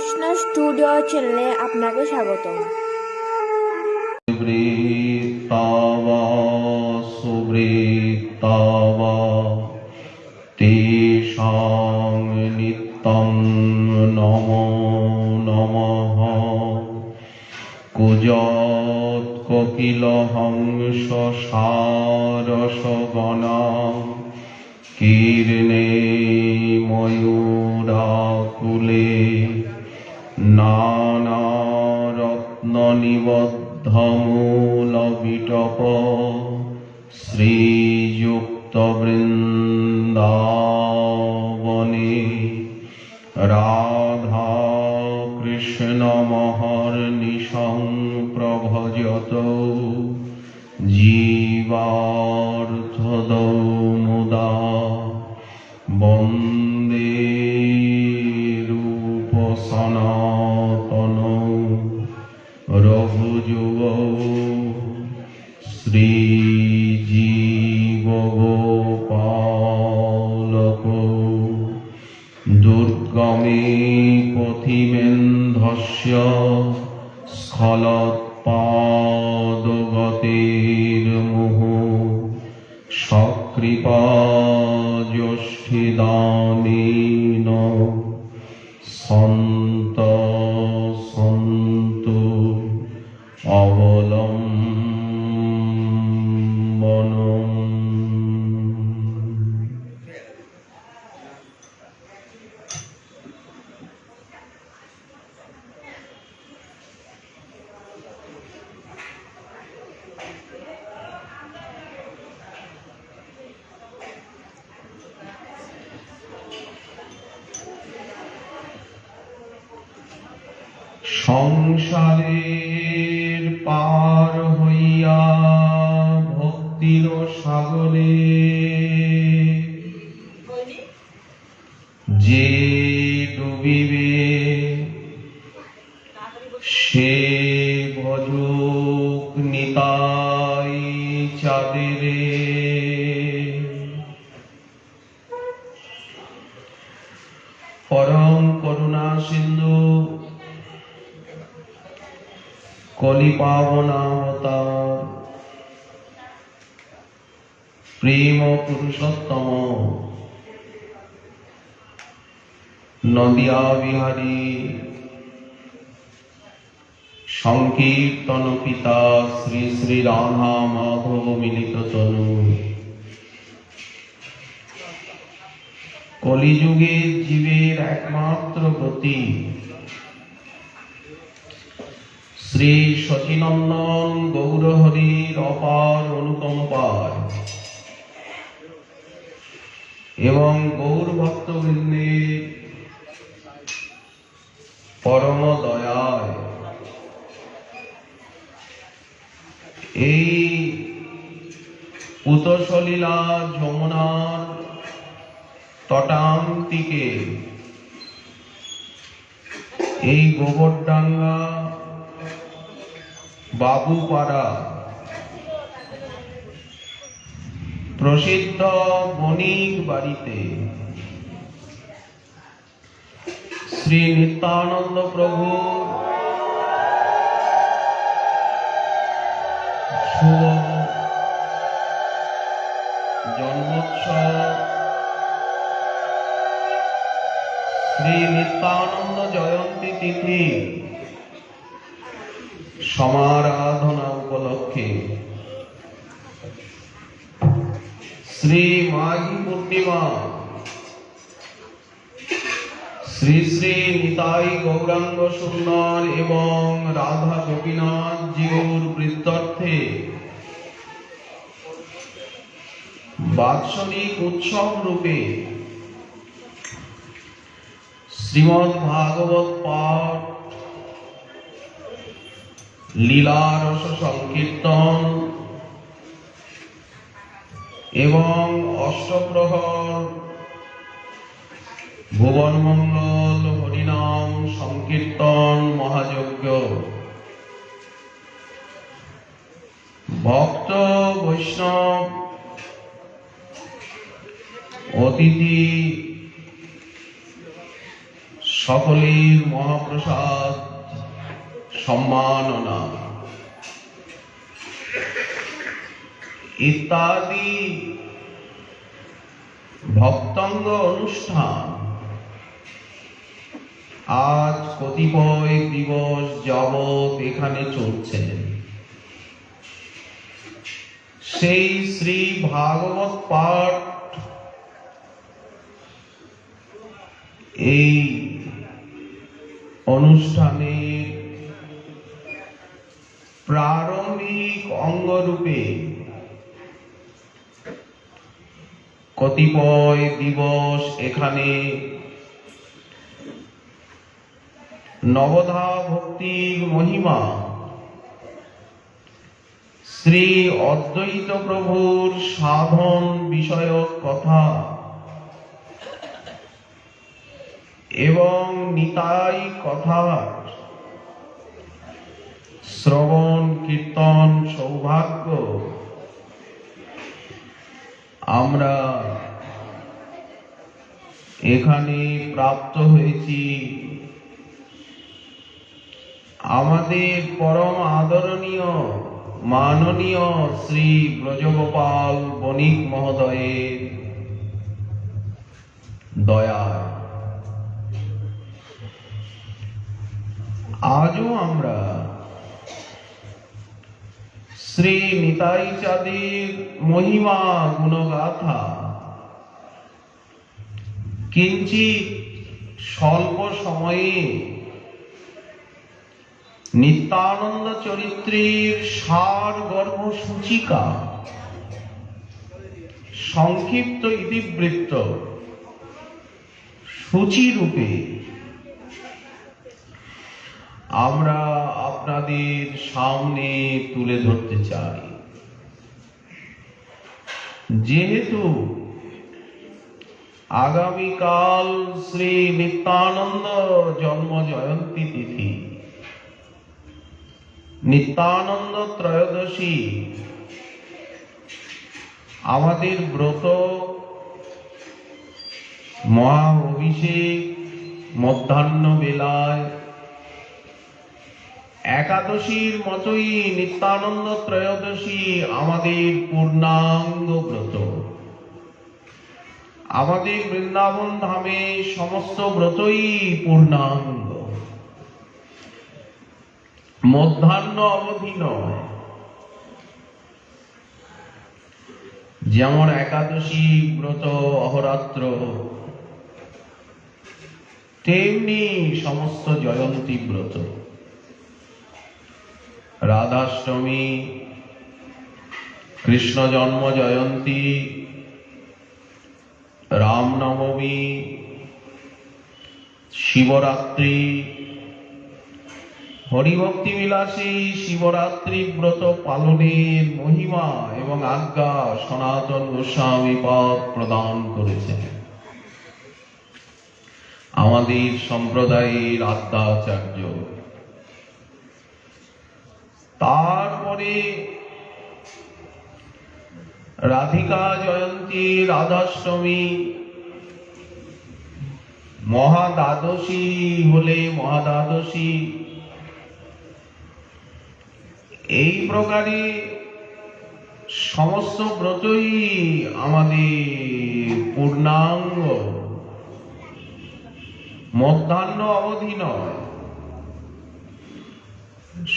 Krishna studio চ্যানেলে আপনাকে স্বাগতম। সুবৃত্তাবা তেষাং নিত্যং নমো নমঃ। কুজৎ কোকিল হংস সারসগণা কীর্ণে ময়ূরাকুলে নানারত্ননিবদ্ধমূলবিটপ শ্রীযুক্তবৃন্দাবনে রাধা কৃষ্ণমহর্নিশং প্রভজত জীবার্থদৌ মুদা বন্দে রূপ সনাতনৌ রঘুযুগৌ শ্রীজীবগোপালকৌ দুর্গমে পথিমেন্ধস্য স্খলৎপাদগতির্মুহুঃ সকৃপাজ্যেষ্ঠিদানেন সন্তু অবলম্বনম। সংসারের পার হইয়া ভক্তির সাগরে যে ডুবিবে সে ভজুক নিতাই চাঁদেরে। পরম করুণা সিন্ধু কলিপাবনাবতার প্রেম পুরুষোত্তম নদিয়া বিহারী সংকীর্তন পিতা শ্রী শ্রী রাধা মাধব মিলিত তনু কলিযুগে জীবের একমাত্র গতি শ্রী সচিনন্দন গৌরহরির অপার অনুকম্পায় এবং গৌর ভক্তবৃন্দের পরম দয়ায় এই পুতসলীলা যমুনার তটান্তিকে এই গোবরডাঙ্গা বাবুপাড়া প্রসিদ্ধ বণিক বাড়িতে শ্রী নিত্যানন্দ প্রভু শুভ জন্মোৎসব শ্রী নিত্যানন্দ জয়ন্তী তিথি সমারাধনা উপলক্ষে শ্রী মাঘী পূর্ণিমা শ্রী শ্রী নিতাই গৌরাঙ্গ সুন্দর এবং রাধা গোপীনাথ জিউর প্রীত্যর্থে বাৎসরিক উৎসব রূপে শ্রীমদ্ ভাগবত পাঠ, লীলারস সংকীর্তন এবং অষ্টপ্রহর ভুবন মঙ্গল হরিনাম সংকীর্তন মহাযজ্ঞ ভক্ত বৈষ্ণব অতিথি সকলের মহাপ্রসাদ সম্মাননা ইত্যাদি ভক্তাঙ্গ অনুষ্ঠান আজ কতিপয় দিবস যাবৎ এখানে চলছে। সেই শ্রী ভাগবত পাঠ এই অনুষ্ঠানের প্রারম্ভিক অঙ্গরূপে কতিপয় দিবস এখানে নবধা ভক্তির মহিমা, শ্রী অদ্বৈত প্রভুর সাধন বিষয়ক কথা এবং নিতাই কথা শ্রবণ কীর্তন সৌভাগ্য আমরা এখানে প্রাপ্ত হয়েছি। আমাদের পরম আদরণীয় মাননীয় শ্রী ব্রজগোপাল বণিক মহোদয়ের দয়ায় আজও আমরা শ্রী নিতাই চাঁদের মহিমা গুণগাথা কিঞ্চিৎ স্বল্প সময়ে নিত্যানন্দ চরিত্রের সার গর্ভ সূচিকা সংক্ষিপ্ত ইতিবৃত্ত সূচিরূপে আমরা আপনাদের সামনে তুলে ধরতে চাই। যেহেতু আগামীকাল শ্রী নিত্যানন্দ জন্ম জয়ন্তী তিথি, নিত্যানন্দ ত্রয়োদশী, আমাদের ব্রত মহা অভিষেক মধ্যাহ্ন বেলায় একাদশীর মতোই নিত্যানন্দ ত্রয়োদশী আমাদের পূর্ণাঙ্গ ব্রত। আমাদের বৃন্দাবন ধামে সমস্ত ব্রতই পূর্ণাঙ্গ, মধ্যাহ্ন অবধি নয়। যেমন একাদশী ব্রত অহরাত্র, তেমনি সমস্ত জয়ন্তী ব্রত, রাধাষ্টমী, কৃষ্ণ জন্ম জয়ন্তী, রামনবমী, শিবরাত্রি, হরিভক্তি বিলাসী শিবরাত্রি ব্রত পালনের মহিমা এবং আজ্ঞা সনাতন গোস্বামী পাদ প্রদান করেছেন আমাদের সম্প্রদায়ের আদ্যাচার্য। তারপরে রাধিকা জয়ন্তী, রাধাষ্টমী, মহাদ্বাদশী হলে মহাদ্বাদশী, এই প্রকারে সমস্ত ব্রতই আমাদের পূর্ণাঙ্গ, মধ্যাহ্ন অবধি নয়।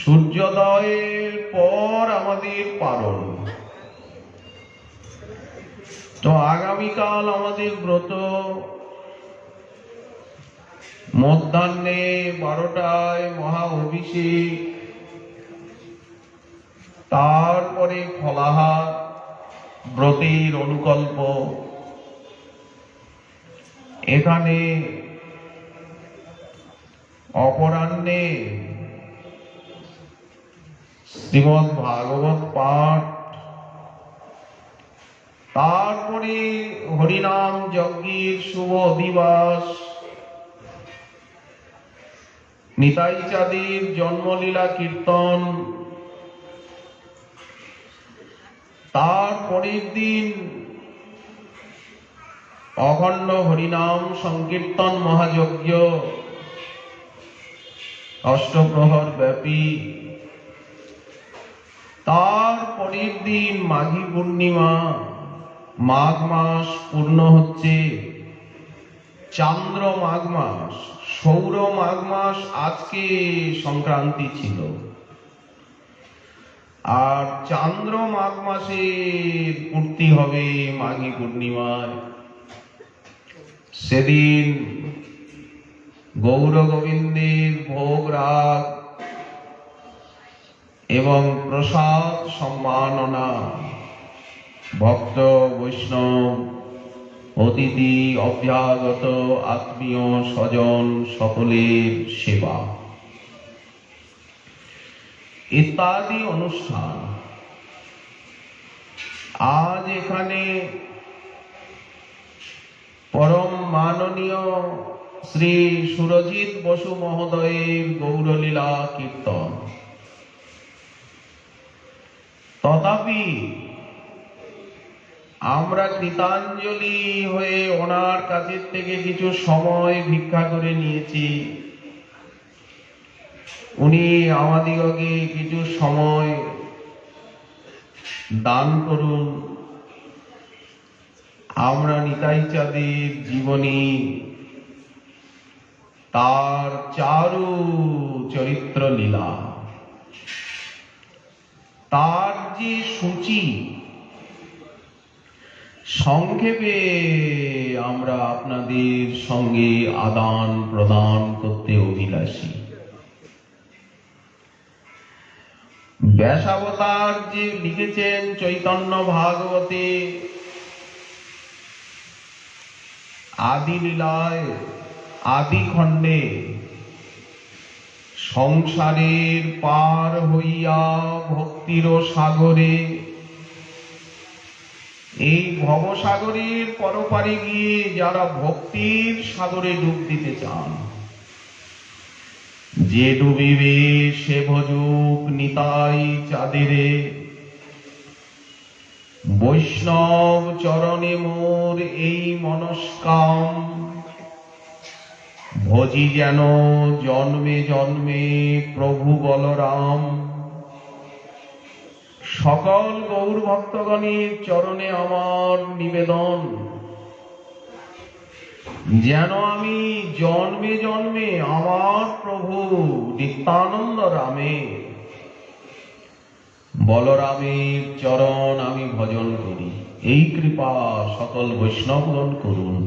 সূর্যোদয়ের পর আমাদের পারণ। তো আগামীকাল আমাদের ব্রত মধ্যাহ্নে 12টায় মহা অভিষেক, তারপরে ফলাহার, ব্রতের অনুকল্প। এখানে অপরাহ্নে শ্রীমদ্ ভাগবত পাঠ, তারপরে হরিনাম যজ্ঞের শুভ অধিবাস, নিতাই চাঁদের জন্মলীলা কীর্তন, তারপরের দিন অখণ্ড হরিনাম সংকীর্তন মহাযজ্ঞ, ষষ্ঠ প্রহর ব্যাপী। তার পরের দিন মাঘী পূর্ণিমা, মাঘ মাস পূর্ণ হচ্ছে। চান্দ্র মাঘ মাস, সৌর মাঘ মাস আজকে সংক্রান্তি ছিল। আর চান্দ্র মাঘ মাসের পূর্তি হবে মাঘী পূর্ণিমায়। সেদিন গৌর গোবিন্দের ভোগ রাগ এবং প্রসাদ সম্মাননা, ভক্ত বৈষ্ণব, অতিথি অভ্যাগত আত্মীয় স্বজন সকলের সেবা ইত্যাদি অনুষ্ঠান। আজ এখানে পরম মাননীয় শ্রী সুরজিৎ বসু মহোদয়ের গৌরলীলা কীর্তন। তথাপি আমরা কৃতাঞ্জলি হয়ে ওনার কাছের থেকে কিছু সময় ভিক্ষা করে নিয়েছি। উনি আমাদিগকে কিছু সময় দান করুন। আমরা নিতাই চাঁদের জীবনী, তার চারু চরিত্র লীলা, তার যে সূচি সংক্ষেপে আমরা আপনাদের সঙ্গে আদান প্রদান করতে অভিলাষী। ব্যাসাবতার যে লিখেছেন চৈতন্য ভাগবতে, আদি লীলায় আদি খণ্ডে, সংসারের পার হইয়া ভক্তির সাগরে, এই ভবসাগরের পরপারে গিয়ে যারা ভক্তির সাগরে ডুব দিতে চান, যে ডুবিবে সে ভজুক নিতাই চাঁদেরে। বৈষ্ণব চরণে মোর এই মনস্কাম, ভজি যেন জন্মে জন্মে প্রভু বলরাম। সকল গৌর ভক্তগণের চরণে আমার নিবেদন, যেন আমি জন্মে জন্মে আমার প্রভু নিত্যানন্দ রামে বলরামের চরণ আমি ভজন করি। এই কৃপা সকল বৈষ্ণবগণ করুন।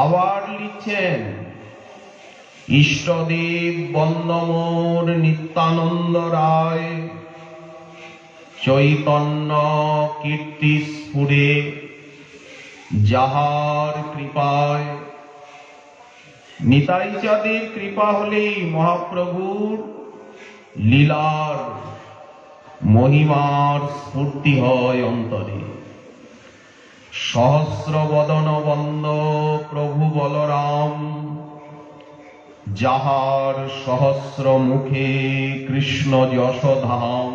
আবার লিখছেন, ইষ্টদেব বন্দমোর নিত্যানন্দ রায়, চৈতন্য কীর্তি স্ফুরে যাহার কৃপায়। নিতাই চাঁদের কৃপা হলেই মহাপ্রভুর লীলার মহিমার স্ফূর্তি হয় অন্তরে। সহস্র বদন বন্দ প্রভু বলরাম, যাহার সহস্র মুখে কৃষ্ণ যশোধাম।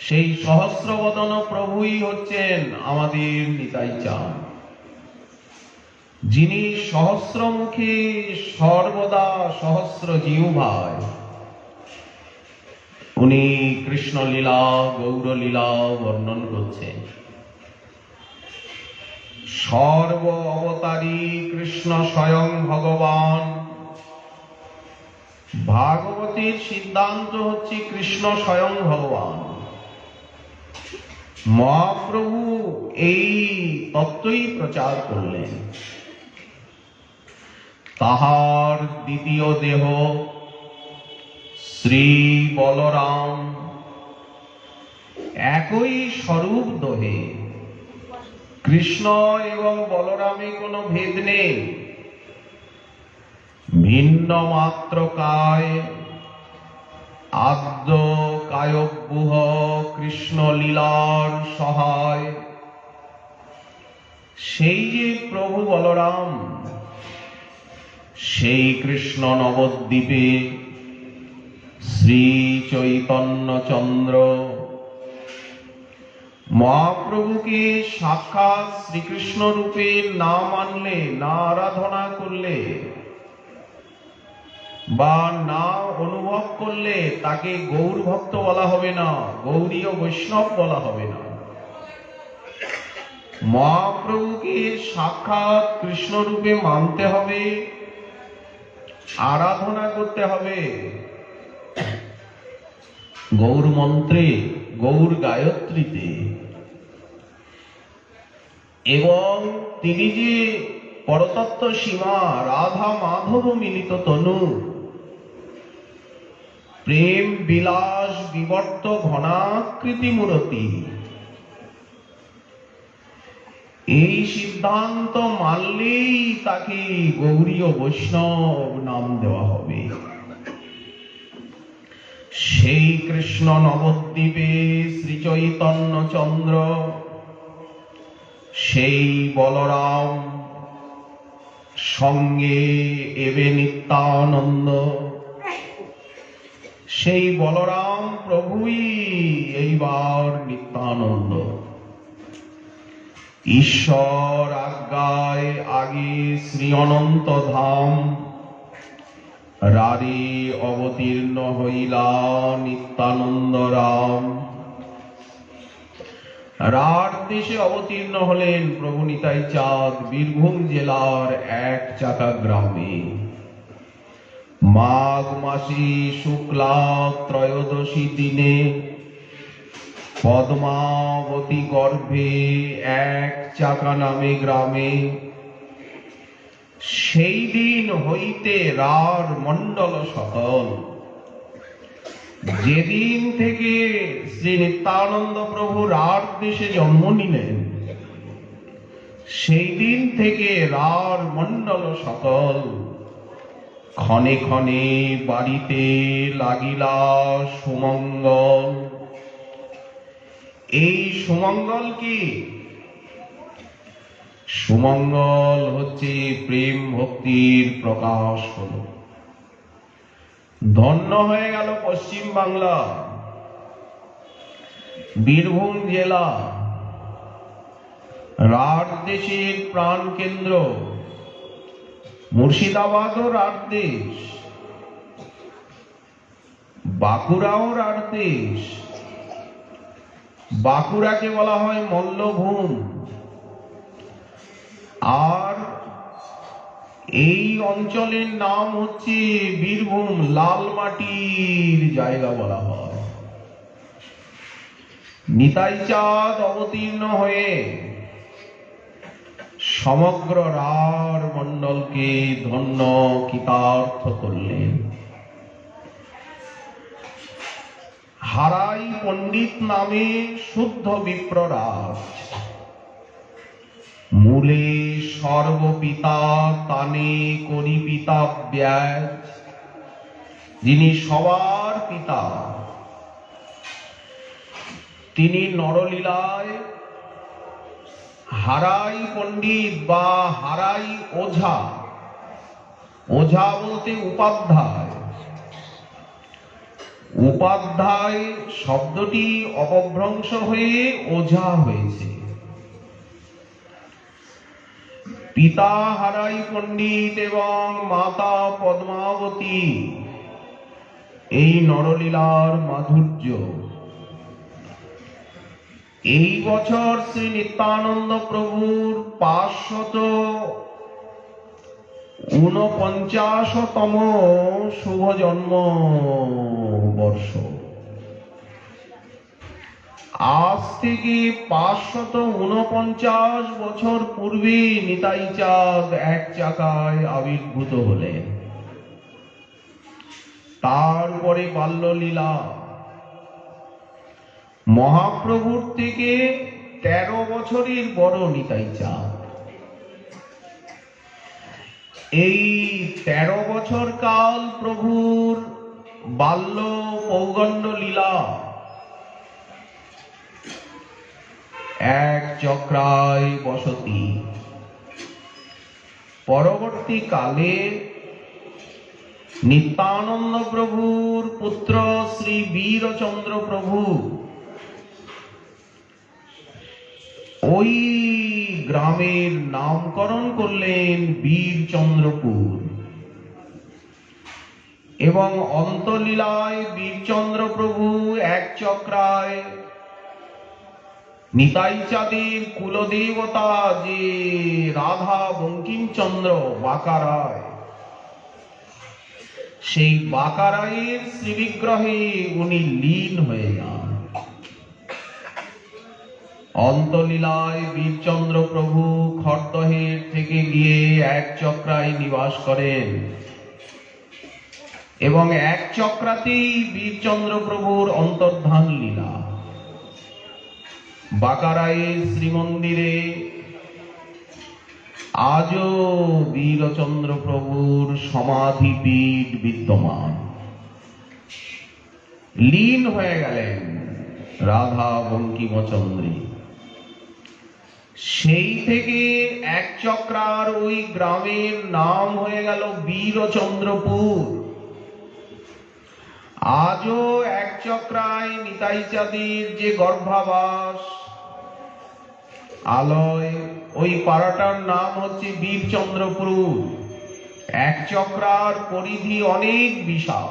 সেই সহস্র বদন প্রভুই হচ্ছেন আমাদের নিতাই চাঁদ, যিনি সহস্র মুখে সর্বদা সহস্র জিহ্বায় উনি কৃষ্ণ লীলা গৌর লীলা বর্ণন করছেন। সর্ব অবতারী কৃষ্ণ স্বয়ং ভগবান। ভাগবতের সিদ্ধান্ত হচ্ছে কৃষ্ণ স্বয়ং ভগবান। মহাপ্রভু এই তত্ত্বই প্রচার করলেন। তাহার দ্বিতীয় দেহ শ্রী বলরাম, একই স্বরূপ দোহে। কৃষ্ণ এবং বলরামে কোনো ভেদ নেই। ভিন্ন মাত্র কায়, আদ্য কায়ব্যূহ কৃষ্ণ লীলার সহায়। সেই যে প্রভু বলরাম, সেই কৃষ্ণ নবদ্বীপে শ্রী চৈতন্য চন্দ্র মহাপ্রভুকে সাক্ষাৎ শ্রীকৃষ্ণ রূপে না মানলে, না আরাধনা করলে বা না অনুভব করলে তাকে গৌর ভক্ত বলা হবে না, গৌরীয় বৈষ্ণব বলা হবে না। মহাপ্রভুকে সাক্ষাৎ কৃষ্ণ রূপে মানতে হবে, আরাধনা করতে হবে গৌর মন্ত্রে, গৌর গায়ত্রীতে। এবং তিনি যে পরতত্ত্ব সীমা, রাধা মাধব মিলিত তনু, প্রেম বিলাস বিবর্ত ঘনাকৃতি মূরতি, এই সিদ্ধান্ত মানলেই তাকে গৌরীয় বৈষ্ণব নাম দেওয়া হবে। সেই কৃষ্ণ নবদ্বীপে শ্রী চৈতন্য চন্দ্র, সেই বলরাম সঙ্গে এবে নিত্যানন্দ, সেই বলরাম প্রভুই এইবার নিত্যানন্দ। ঈশ্বর আজ্ঞায় আগে শ্রী অনন্ত ধাম, রারে অবতীর্ণ হইলা নিত্যানন্দ রাম। রার দেশে অবতীর্ণ হলেন প্রভু নিতাই চাঁদ বীরভূম জেলার এক চাকা গ্রামে। মাঘ মাসে শুক্লা ত্রয়োদশী দিনে পদ্মাবতী গর্ভে এক চাকা নামে গ্রামে, সেই দিন হইতে রার মণ্ডল সকল, যেদিন থেকে শ্রী নিত্যানন্দ প্রভু রার দেশে জন্ম নিলেন, সেই দিন থেকে রার মণ্ডল সকল ক্ষণে ক্ষণে বাড়িতে লাগিলা সুমঙ্গল। এই সুমঙ্গল কি? সুমঙ্গল হচ্ছে প্রেম ভক্তির প্রকাশ হল। ধন্য হয়ে গেল পশ্চিম বাংলা, বীরভূম জেলা, রাঢ় দেশের প্রাণ কেন্দ্র। মুর্শিদাবাদও রাঢ় দেশ, বাঁকুড়াও রাঢ় দেশ। বাঁকুড়াকে বলা হয় মল্লভূম। আর এই অঞ্চলের নাম হচ্ছে বীরভূম, লাল মাটির জায়গা বলা হয়। নিতাই চাঁদ অবতীর্ণ হয়ে সমগ্র রাঢ় মণ্ডলকে ধন্য কৃতার্থ করলেন। হারাই পণ্ডিত নামে শুদ্ধ বিপ্ররাজ, মূলে সর্বপিতা তানে করি পিতা ব্যাজ, যিনি সবার পিতা, তিনি নরলীলায় হারাই পণ্ডিত বা হারাই ওঝা, ওঝা বলতে উপাধ্যায়, উপাধ্যায় শব্দটি অপভ্রংশ হয়ে ওঝা হয়েছে। পিতা হারাই পণ্ডিত এবং মাতা পদ্মাবতী, এই নরলীলার মাধুর্য। এই বছর শ্রী নিত্যানন্দ প্রভুর 549তম শুভ জন্ম বর্ষ। আজ থেকে 549 বছর পূর্বে নিতাই চাঁদ এক চাকায় আবির্ভূত হলেন। তারপরে বাল্যলীলা, মহাপ্রভুর থেকে 13 বছরের বড় নিতাই চাঁদ। এই 13 বছর কাল প্রভুর বাল্য পৌগণ্ড লীলা এক চক্রায় বসতি। পরবর্তীকালে নিত্যানন্দ প্রভুর পুত্র শ্রী বীরচন্দ্র প্রভু ওই গ্রামের নামকরণ করলেন বীরচন্দ্রপুর। এবং অন্তলীলায় বীরচন্দ্র প্রভু এক চক্রায় নিতাই চাঁদের কুলদেবতা যে রাধা বঙ্কিমচন্দ্র বাঁকারায়, সেই বাঁকারায়ের শ্রীবিগ্রহে উনি লীন হয়ে যান। অন্তলীলায় বীরচন্দ্র প্রভু খড়দহের থেকে গিয়ে এক চক্রায় নিবাস করেন এবং এক চক্রাতেই বীরচন্দ্র প্রভুর অন্তর্ধান লীলা। বাঁকারায়ের শ্রীমন্দিরে আজও বীরচন্দ্র প্রভুর সমাধিপীঠ বিদ্যমান। লীন হয়ে গেলেন রাধা বঙ্কিমচন্দ্রী। সেই থেকে এক চক্রার ওই গ্রামের নাম হয়ে গেল বীরচন্দ্রপুর। আজও এক চক্রায় নিতাই চাঁদের যে গর্ভাবাস আলয়, ওই পাড়াটার নাম হচ্ছে বীরচন্দ্রপুর। এক চক্রার পরিধি অনেক বিশাল।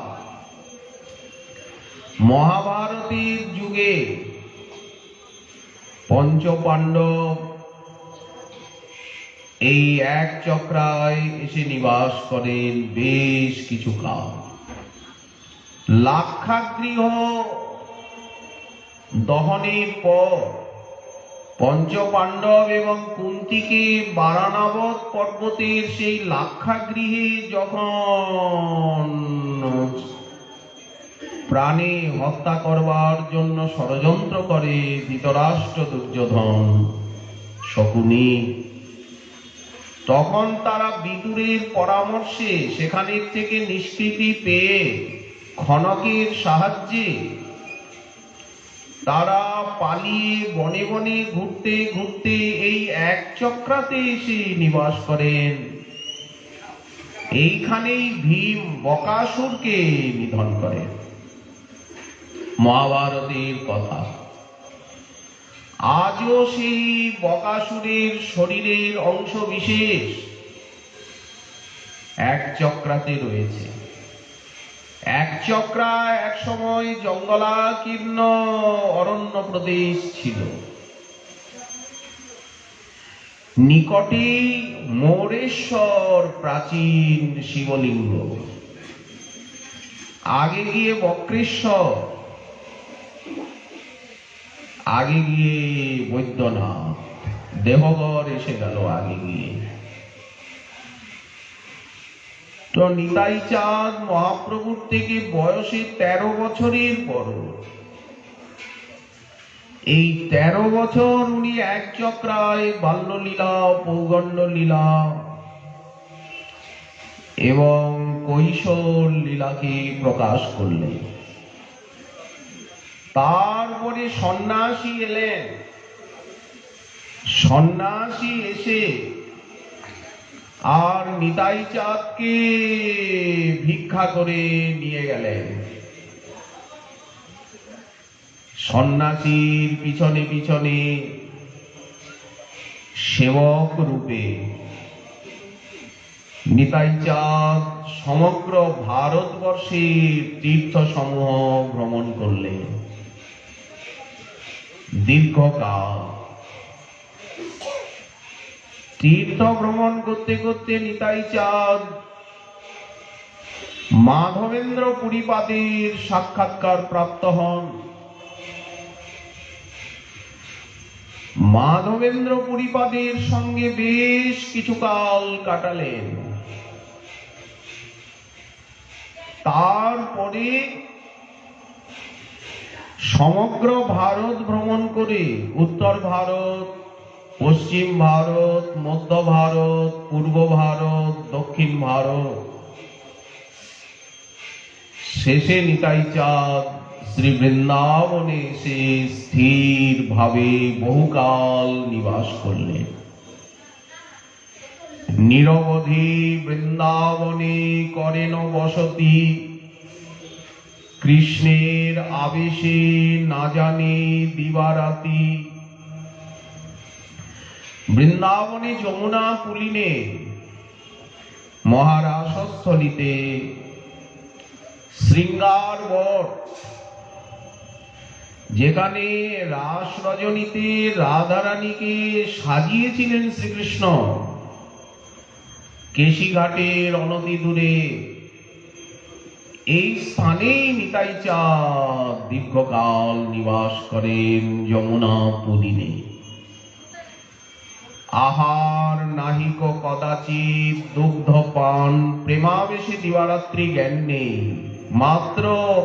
মহাভারতের যুগে পঞ্চপাণ্ডব এই এক চক্রায় এসে নিবাস করেন বেশ কিছু কাল। লাক্ষাগৃহ দহনের পর পঞ্চপাণ্ডব এবং কুন্তিকে বারানাবত পর্বতের সেই লাক্ষাগৃহে যখন প্রাণে হত্যা করবার জন্য ষড়যন্ত্র করে ধৃতরাষ্ট্র, দুর্যোধন, শকুনি, তখন তারা বিদুরের পরামর্শে সেখানে থেকে নিষ্কৃতি পেয়ে খনকের সাহায্যে তারা পালিয়ে বনে বনে ঘুরতে ঘুরতে এই এক চক্রাতে এসে নিবাস করেন। এইখানেই ভীম বকাসুরকে নিধন করেন। মহাভারতের কথা। আজও সেই বকাসুরের শরীরের অংশ বিশেষ এক চক্রাতে রয়েছে। এক চক্রা এক সময় জঙ্গলাকীর্ণ অরণ্য প্রদেশ ছিল। নিকটে মৌরেশ্বর প্রাচীন শিবলিঙ্গ, আগে গিয়ে বক্রেশ্বর, আগে গিয়ে বৈদ্যনাথ, দেহগড় এসে গেল আগে গিয়ে। তো নিতাই চাঁদ মহাপ্রভুর থেকে বয়সে 13 বছরের বড়। এই 13 বছর উনি এক চক্রায় বাল্যলীলা, পৌগণ্ড লীলা এবং কৈশোর লীলাকে প্রকাশ করলেন। তারপরে সন্ন্যাসী এলেন। সন্ন্যাসী এসে আর নিতাই চাঁদকে ভিক্ষা করে নিয়ে গেলেন। সন্ন্যাসীর পিছনে পিছনে সেবক রূপে নিতাই চাঁদ সমগ্র ভারতবর্ষের তীর্থসমূহ ভ্রমণ করলেন দীর্ঘকাল। তীর্থ ভ্রমণ করতে করতে নিতাই চাঁদ মাধবেন্দ্র পুরীপাদের সাক্ষাৎকার প্রাপ্ত হন। মাধবেন্দ্র পুরীপাদের সঙ্গে বেশ কিছু কাল কাটালেন। তারপরে সমগ্র ভারত ভ্রমণ করে উত্তর ভারত, পশ্চিম ভারত, মধ্য ভারত, পূর্ব ভারত, দক্ষিণ ভারত, শেষে নিতাই চাঁদ শ্রী বৃন্দাবনে এসে স্থির ভাবে বহুকাল নিবাস করলেন। নিরবধি বৃন্দাবনে করেন বসতি। কৃষ্ণের আবেশে না জানে দিবারাতি। বৃন্দাবনে যমুনা পুলিনে মহারাসস্থলিতে শৃঙ্গার বট, যেখানে রাস রজনীতে রাধারানীকে সাজিয়েছিলেন শ্রীকৃষ্ণ, কেশিঘাটের অনতি দূরে এই স্থানেই নিতাই চাঁদ দীর্ঘকাল নিবাস করেন যমুনা পুলিনে। আহার নাহিক কদাচিৎ দুগ্ধ পান, প্রেমাবেশে দিবারাত্রি জ্ঞান নেই, মাত্র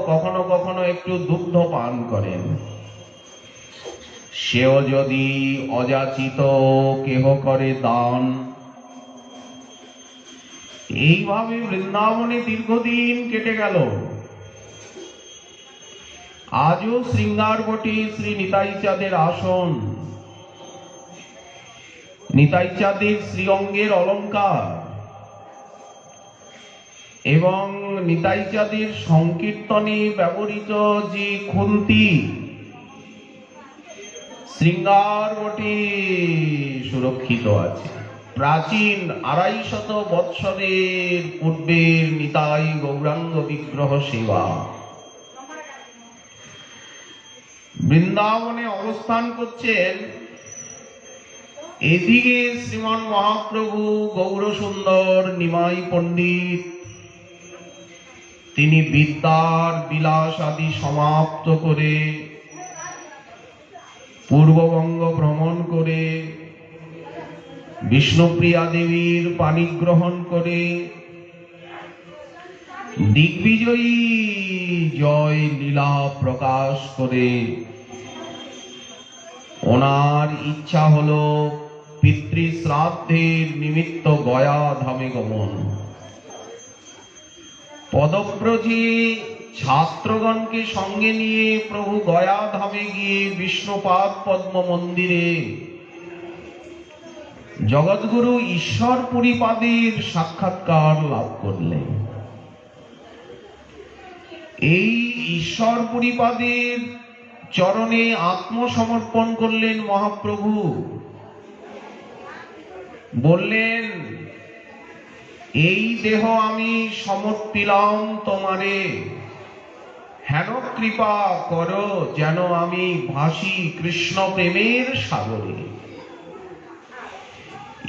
কখনো কখনো একটু দুগ্ধ পান করেন। সেও যদি অযাচিত কেহ করে দান। এইভাবে বৃন্দাবনে দীর্ঘদিন কেটে গেল। আজও শৃঙ্গার বটে শ্রী নিতাই চাঁদের আসন, নিতাই চাঁদের শ্রীঅঙ্গের অলঙ্কার এবং নিতাই চাঁদের সংকীর্তনে ব্যবহৃত যে খুন্তি, শৃঙ্গার বটে সুরক্ষিত আছে। প্রাচীন ২৫০ বৎসরের পূর্বের নিতাই গৌরাঙ্গ বিগ্রহ সেবা বৃন্দাবনে অবস্থান করছেন। এদিকে শ্রীমন মহাপ্রভু গৌরসুন্দর নিমাই পণ্ডিত, তিনি বিদ্যার বিলাস আদি সমাপ্ত করে পূর্ববঙ্গ ভ্রমণ করে বিষ্ণুপ্রিয়া দেবীর পানি গ্রহণ করে দিগ্বিজয়ী জয় লীলা প্রকাশ করে ওনার ইচ্ছা হলো পিতৃ শ্রাদ্ধের নিমিত্ত গয়া ধামে গমন। পদব্রজে ছাত্রগণকে সঙ্গে নিয়ে প্রভু গয়া ধামে গিয়ে বিষ্ণুপাদ পদ্ম মন্দিরে জগৎগুরু ঈশ্বর পুরীপাদের সাক্ষাৎকার লাভ করলেন। এই ঈশ্বর পুরীপাদের চরণে আত্মসমর্পণ করলেন মহাপ্রভু। বললেন, এই দেহ আমি সমর্পিলাম তোমারে, হেন কৃপা করো যেন আমি ভাসি কৃষ্ণ প্রেমের সাগরে।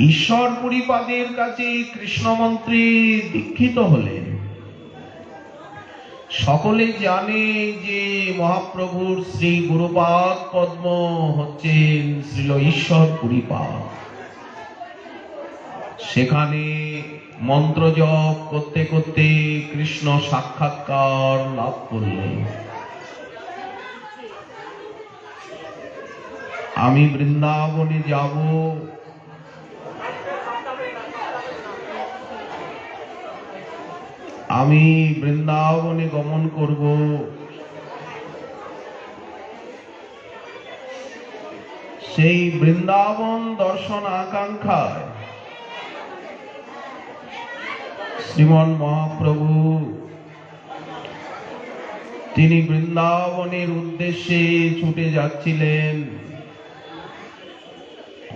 ঈশ্বর পুরীপাদের কাছে কৃষ্ণ মন্ত্রে দীক্ষিত হলেন। সকলে জানে যে মহাপ্রভুর শ্রী গুরুপাদ পদ্ম হচ্ছেন শ্রীল ঈশ্বর পুরীপাদ। সেখানে মন্ত্র জপ করতে করতে কৃষ্ণ সাক্ষাৎকার লাভ করলেন। আমি বৃন্দাবনে যাব, আমি বৃন্দাবনে গমন করব, সেই বৃন্দাবন দর্শন আকাঙ্ক্ষায় শ্রীমন মহাপ্রভু তিনি বৃন্দাবনের উদ্দেশ্যে ছুটে যাচ্ছিলেন।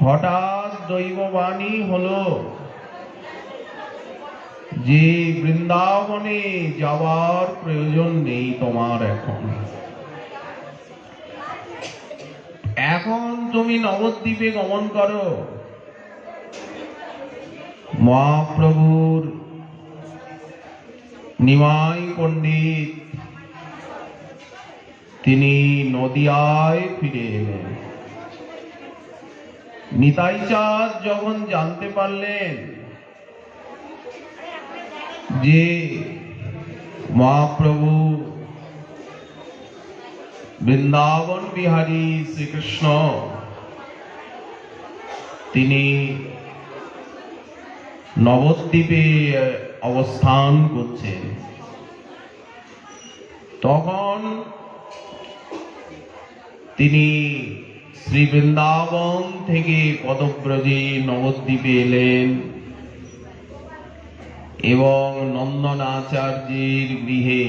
হঠাৎ দৈববাণী হলো যে বৃন্দাবনে যাওয়ার প্রয়োজন নেই তোমার, এখন তুমি নবদ্বীপে গমন করো। মহাপ্রভুর নিমাই পণ্ডিত তিনি নদিয়ায় ফিরে এলেন। নিতাই চাঁদ যখন জানতে পারলেন যে মহাপ্রভু বৃন্দাবন বিহারী শ্রীকৃষ্ণ তিনি নবদ্বীপে অবস্থান করছেন, তখন তিনি শ্রী বৃন্দাবন থেকে পদব্রজে নবদ্বীপে এলেন এবং নন্দনাচার্যের গৃহে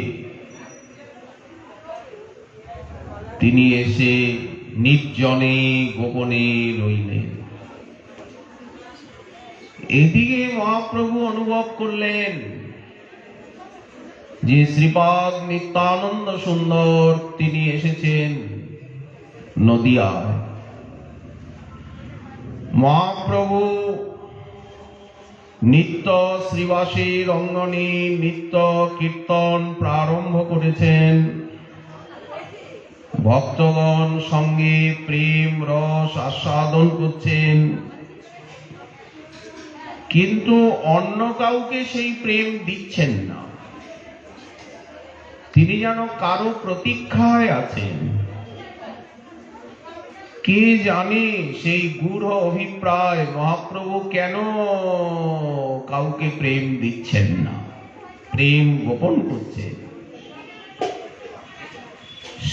তিনি এসে নির্জনে গোপনে রইলেন। এদিকে মহাপ্রভু অনুভব করলেন যে শ্রীপাদ নিত্যানন্দ সুন্দর তিনি এসেছেন নদিয়ায়। মহাপ্রভু নিত্য শ্রীবাসীর অঙ্গনে নিত্য কীর্তন প্রারম্ভ করেছেন। ভক্তগণ সঙ্গে প্রেম রস আস্বাদন করছেন, কিন্তু অন্য কাউকে সেই প্রেম দিচ্ছেন না। তিনি যেন কারো প্রতীক্ষায় আছেন। কে জানে সেই গূঢ় অভিপ্রায় মহাপ্রভু কেন কাউকে প্রেম দিচ্ছেন না, প্রেম গোপন করছেন।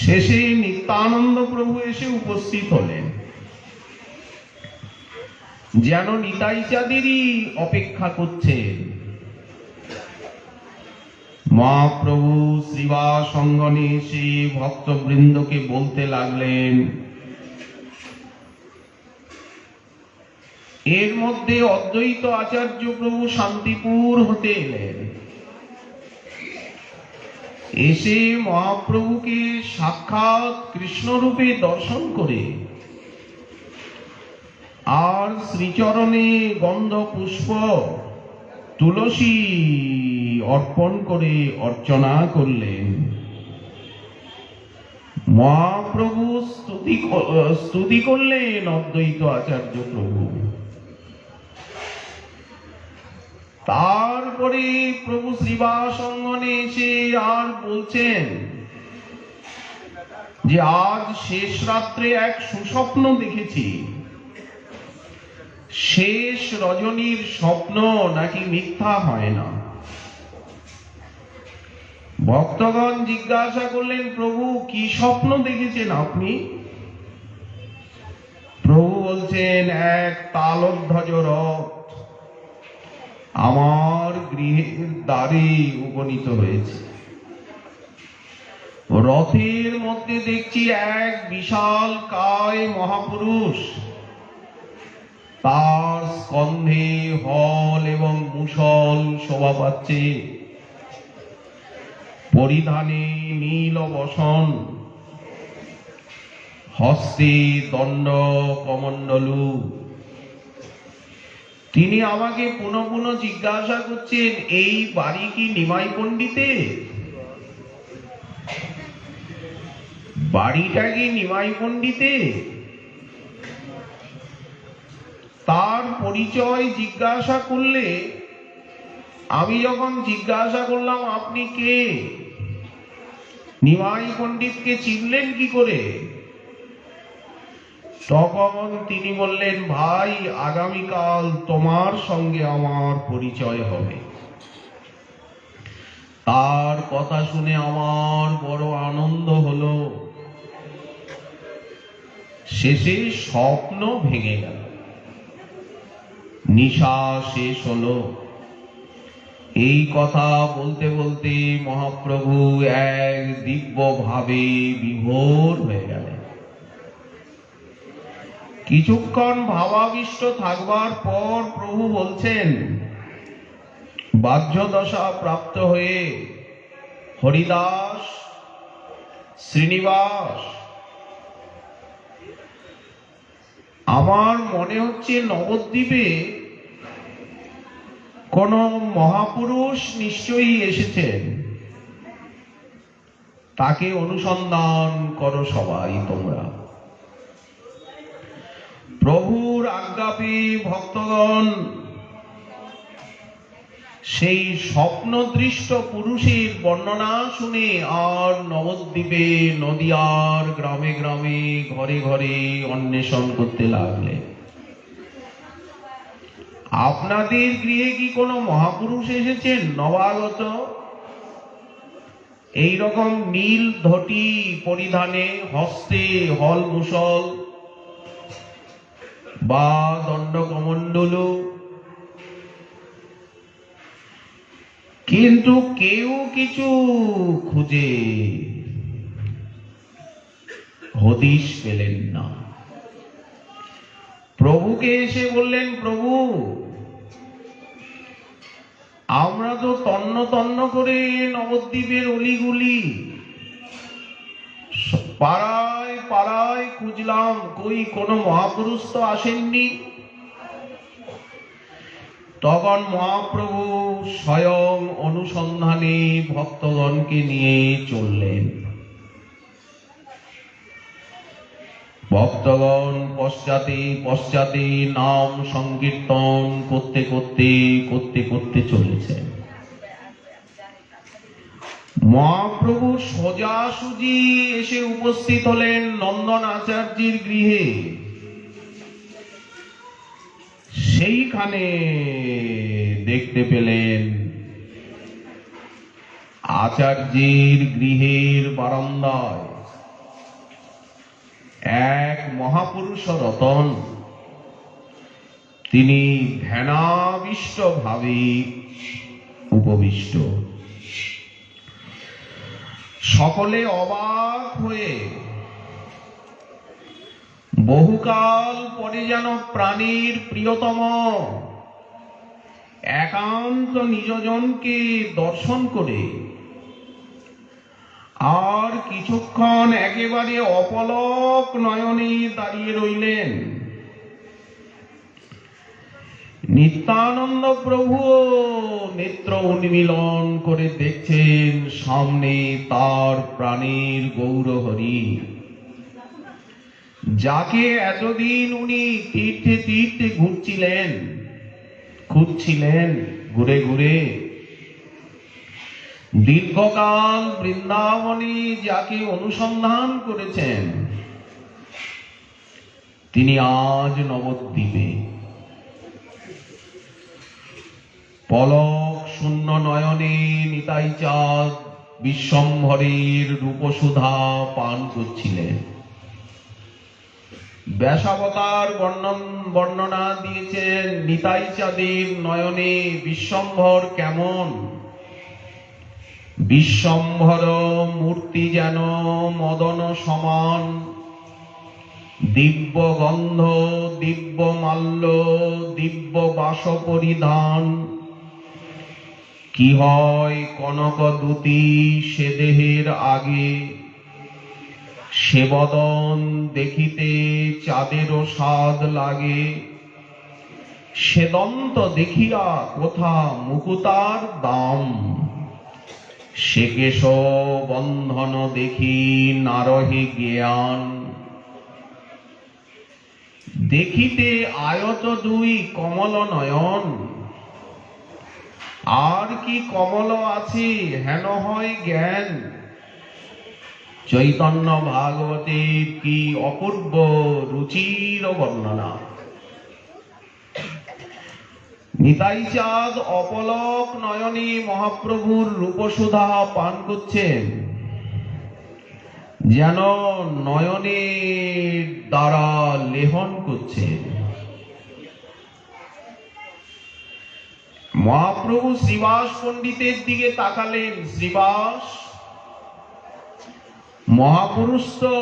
শেষে নিত্যানন্দ প্রভু এসে উপস্থিত হলেন, যেন নিতাই চাঁদেরই অপেক্ষা করছেন। মহাপ্রভু শ্রীবাস অঙ্গনে এসে ভক্তবৃন্দকে বলতে লাগলেন। এর মধ্যে অদ্বৈত আচার্য প্রভু শান্তিপুর হতে এলেন। এসে মহাপ্রভুকে সাক্ষাৎ কৃষ্ণরূপে দর্শন করে আর শ্রীচরণে গন্ধ পুষ্প তুলসী অর্পণ করে অর্চনা করলেন। মহাপ্রভু স্তুতি করলেন অদ্বৈত আচার্য প্রভু। তারপরে প্রভু শ্রীবাস অঙ্গনে এসে আর বলছেন যে আজ শেষ রাত্রে এক সুস্বপ্ন দেখেছি। শেষ রজনীর স্বপ্ন নাকি মিথ্যা হয় না। ভক্তগণ জিজ্ঞাসা করলেন, প্রভু কি স্বপ্ন দেখেছেন আপনি? প্রভু বলছেন, এক তালধ্বজ রথ আমার গৃহের দ্বারে উপনীত হয়েছে। রথের মধ্যে দেখছি এক বিশাল কায় মহাপুরুষ, তার স্কন্ধে হল এবং মুষল শোভা পাচ্ছে, পরিধানে নীল বসন, হস্তে দণ্ড কমণ্ডলু। তিনি আমাকে পুনঃ পুনঃ জিজ্ঞাসা করছেন, এই বাড়ি কি নিমাই পণ্ডিতের? বাড়িটা কি নিমাই পণ্ডিতের? তার পরিচয় জিজ্ঞাসা করলে, আমি যখন জিজ্ঞাসা করলাম আপনি কে, নিমাই পণ্ডিতকে চিনলেন কি করে, তখন তিনি বললেন, ভাই আগামীকাল তোমার সঙ্গে আমার পরিচয় হবে। তার কথা শুনে আমার বড় আনন্দ হলো। শেষে স্বপ্ন ভেঙে গেল, নিশা শেষ হলো। এই কথা বলতে বলতে মহাপ্রভু এক দিব্য ভাবে বিভোর হয়ে গেলেন। কিছুক্ষণ ভাবাবিষ্ট থাকবার পর প্রভু বলছেন, বাহ্য দশা প্রাপ্ত হয়ে হরিদাস, শ্রীনিবাস, আমার মনে হচ্ছে নবদ্বীপে কোন মহাপুরুষ নিশ্চয়ই এসেছেন, তাকে অনুসন্ধান করো সবাই তোমরা। প্রভুর আজ্ঞা পেয়ে ভক্তগণ সেই স্বপ্নদৃষ্ট পুরুষের বর্ণনা শুনে আর নবদ্বীপে নদিয়ার গ্রামে গ্রামে ঘরে ঘরে অন্বেষণ করতে লাগলেন। আপনাদের গৃহে কি কোনো মহাপুরুষ এসেছেন নবাগত? এইরকম নীল ধটি পরিধানে, হস্তে হল মুষল বা দণ্ডকমণ্ডলু, কিন্তু কেউ কিছু খুঁজে হদিশ পেলেন না। প্রভুকে এসে বললেন, প্রভু আমরা তো তন্ন তন্ন করে নবদ্বীপের অলিগুলি পাড়ায় পাড়ায় খুঁজলাম, কই কোনো মহাপুরুষ তো আসেননি। তখন মহাপ্রভু স্বয়ং অনুসন্ধানে ভক্তগণকে নিয়ে চললেন। ভক্তগণ পশ্চাতে পশ্চাতে নাম সংকীর্তন করতে করতে করতে করতে চলেছেন। মহাপ্রভু সোজাসুজি এসে উপস্থিত হলেন নন্দন আচার্যের গৃহে। সেইখানে দেখতে পেলেন আচার্যের গৃহের বারান্দায় এক মহাপুরুষ রতন, তিনি ধ্যানাবিষ্ট ভাবে উপবিষ্ট। সকলে অবাক হয়ে বহুকাল পরে যেন প্রাণীর প্রিয়তম একান্ত নিজজনকে দর্শন করে আর কিছুক্ষণ একেবারে অপলক নয়নে দাঁড়িয়ে রইলেন। নিত্যানন্দ প্রভু নেত্র উন্মিলন করে দেখছেন সামনে তার প্রাণের গৌরহরি, যাকে এতদিন উনি তীর্থে তীর্থে খুঁজছিলেন ঘুরে ঘুরে। দীর্ঘকাল বৃন্দাবনে যাকে অনুসন্ধান করেছেন, তিনি আজ নবদ্বীপে পলক শূন্য নয়নে নিতাই চাঁদ বিশ্বম্ভরের রূপসুধা পান করছিলেন। ব্যাসাবতার বর্ণনা দিয়েছেন নিতাই চাঁদের নয়নে বিশ্বম্ভর কেমন। বিশ্বম্ভর মূর্তি যেন মদন সমান, দিব্য গন্ধ দিব্য মাল্য দিব্য বাস পরিধান। কি হয় কনক দ্যুতি সে দেহের আগে, সে বদন দেখিতে চাঁদেরও স্বাদ লাগে। সে দন্ত দেখিয়া কোথা মুকুতার দাম, সে কেশ বন্ধন দেখি নারহে জ্ঞান। দেখিতে আয়ত দুই কমল নয়ন, আর কি কমল আছে হেন হয় জ্ঞান। চৈতন্য ভাগবতের কি অপূর্ব রুচির বর্ণনা। নিতাই চাঁদ অপলক নয়নে মহাপ্রভুর রূপসুধা পান করছেন, যেন নয়নের দ্বারা লেহন করছেন। মহাপ্রভু শ্রীবাস পণ্ডিতের দিকে তাকালেন। শ্রীবাস মহাপুরুষ তো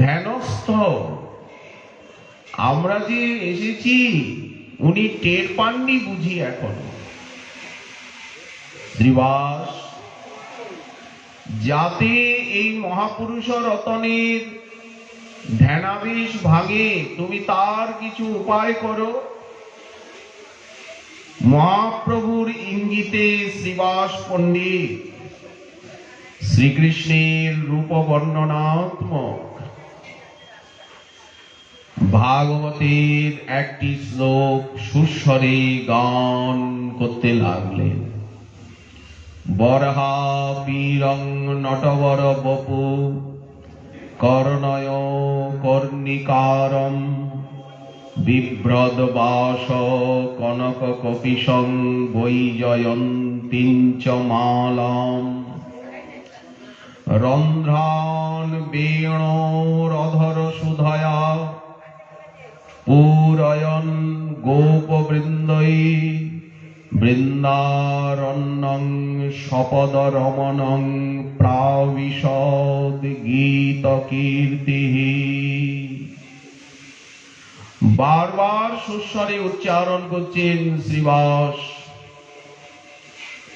ধ্যানস্থ, আমরা যে এসেছি উনি টের পাননি বুঝি এখন। শ্রীবাস, যাতে এই মহাপুরুষ রতনের ধ্যানাবেশ ভাঙে তুমি তার কিছু উপায় করো। মহাপ্রভুর ইঙ্গিতে শ্রীবাস পণ্ডিত শ্রীকৃষ্ণের রূপ বর্ণনাত্মক ভাগবতের একটি শ্লোক সুস্বরে গান করতে লাগলেন। বরহা বীরং নটবর বপু কর্ণয় কর্ণিকারম বিভ্রদ বাস কনক কপিশং বৈজয়ন্তীঞ্চ মালাম রন্ধ্রান বেণোরধর সুধয়া পূরয়ন গোপবৃন্দৈ বৃন্দারণ্যং সপদ রমণং প্রাবিশদ গীত কীর্তিঃ। বারবার সুস্বরে উচ্চারণ করছেন শ্রীবাস।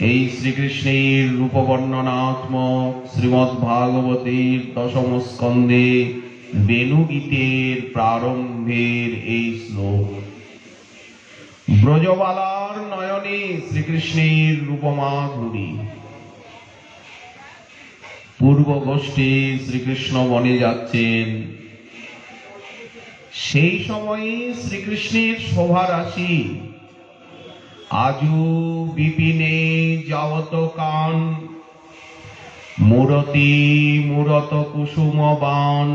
এই শ্রীকৃষ্ণের রূপবর্ণনাত্মক শ্রীমদ্ ভাগবতের দশম স্কন্ধে বেণুগীতের প্রারম্ভের এই শ্লোক। ব্রজবালার নয়নে শ্রীকৃষ্ণের রূপমাধুরী। পূর্ব গোষ্ঠী শ্রীকৃষ্ণ বনে যাচ্ছেন, সেই সময়ে শ্রীকৃষ্ণের শোভা রাশি। আজু বিপিনে যাবত কান, মূরতি মূরত কুসুমবান,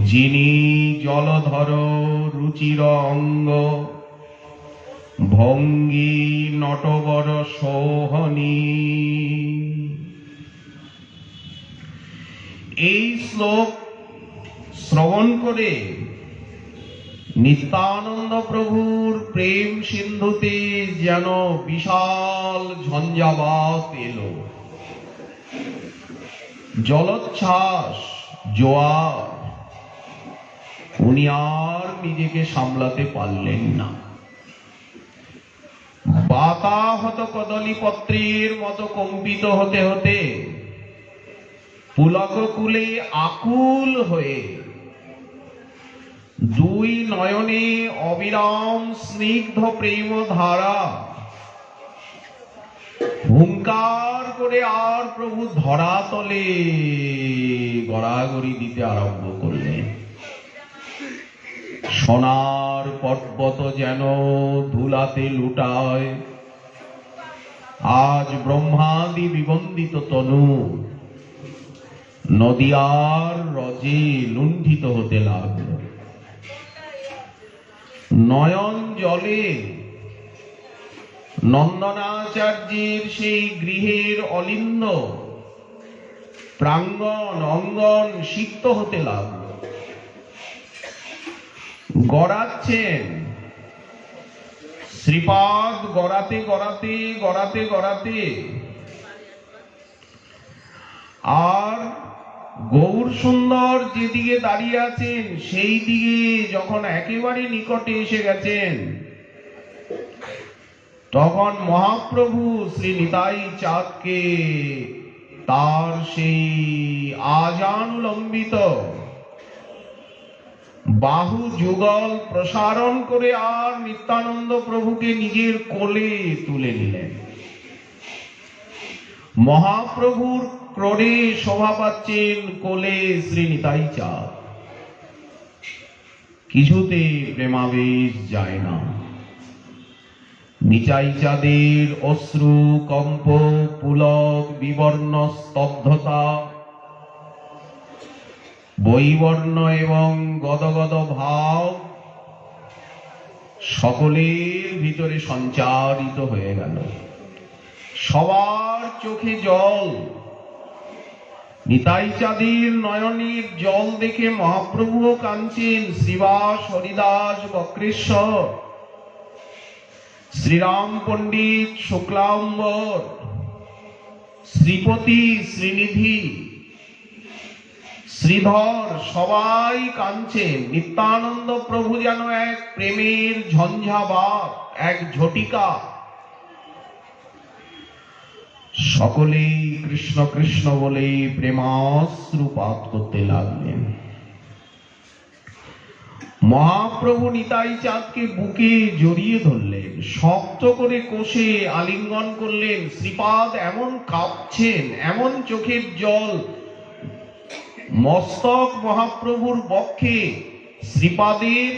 যিনি জলধর রুচির অঙ্গ, ভঙ্গি নটবর সোহনী। এই শ্লোক শ্রবণ করে নিত্যানন্দ প্রভুর প্রেম সিন্ধুতে যেন বিশাল ঝঞ্ঝাবাত এলো, জলোচ্ছ্বাস, জোয়ার। উনি আর নিজেকে সামলাতে পারলেন না। বাতাহত কদলীপত্রের মতো কম্পিত হতে হতে পুলককুলে আকুল হয়ে দুই নয়নে অবিরাম স্নিগ্ধ প্রেম ধারা। হুঙ্কার করে আর প্রভু ধরাতলে গড়াগড়ি দিতে আরম্ভ করলেন। সোনার পর্বত যেন ধুলাতে লুটায়। আজ ব্রহ্মাদি বিবন্দিত তনু নদিয়ার রজে লুণ্ঠিত হতে লাগল। নয়ন জলে নন্দনাচার্যের সেই গৃহের অলিন্দ প্রাঙ্গণ অঙ্গন সিক্ত হতে লাগল। গড়াচ্ছেন শ্রীপাদ, গড়াতে গড়াতে গড়াতে গড়াতে, আর গৌর সুন্দর যেদিকে দাঁড়িয়ে আছেন সেই দিকে যখন একেবারে নিকটে এসে গেছেন, তখন মহাপ্রভু শ্রী নিতাই চাঁদকে তার সেই আজানুলম্বিত বাহু যুগল প্রসারণ করে আর নিত্যানন্দ প্রভুকে নিজের কোলে তুলে নিলেন। মহাপ্রভুর ক্রোড়ে শোভা পাচ্ছেন কোলে শ্রী নিতাই চাঁদ। কিছুতে প্রেমাবেশ যায় না। নিতাই চাঁদের অশ্রু কম্প, পুলক বিবর্ণ স্তব্ধতা, বৈবর্ণ এবং গদগদ ভাব সকলের ভিতরে সঞ্চারিত হয়ে গেল। সবার চোখে জল। নিতাই চাঁদের নয়নের জল দেখে মহাপ্রভুও কাঁদছেন। শ্রীবাস, হরিদাস, বক্রেশ্বর, শ্রীরাম পণ্ডিত, শুক্লাম্বর, শ্রীপতি, শ্রীনিধি, শ্রীধর সবাই কাঁদছেন। নিত্যানন্দ প্রভু যেন এক প্রেমের ঝঞ্ঝাবাত, এক ঝটিকা। সকলেই কৃষ্ণ কৃষ্ণ বলে প্রেমাশ্রুপাত করতে লাগলেন। মহাপ্রভু নিতাই চাঁদকে বুকে জড়িয়ে ধরলেন, শক্ত করে কষে আলিঙ্গন করলেন। শ্রীপাদ এমন কাঁপছেন, এমন চোখের জল। মস্তক মহাপ্রভুর বক্ষে, শ্রীপাদের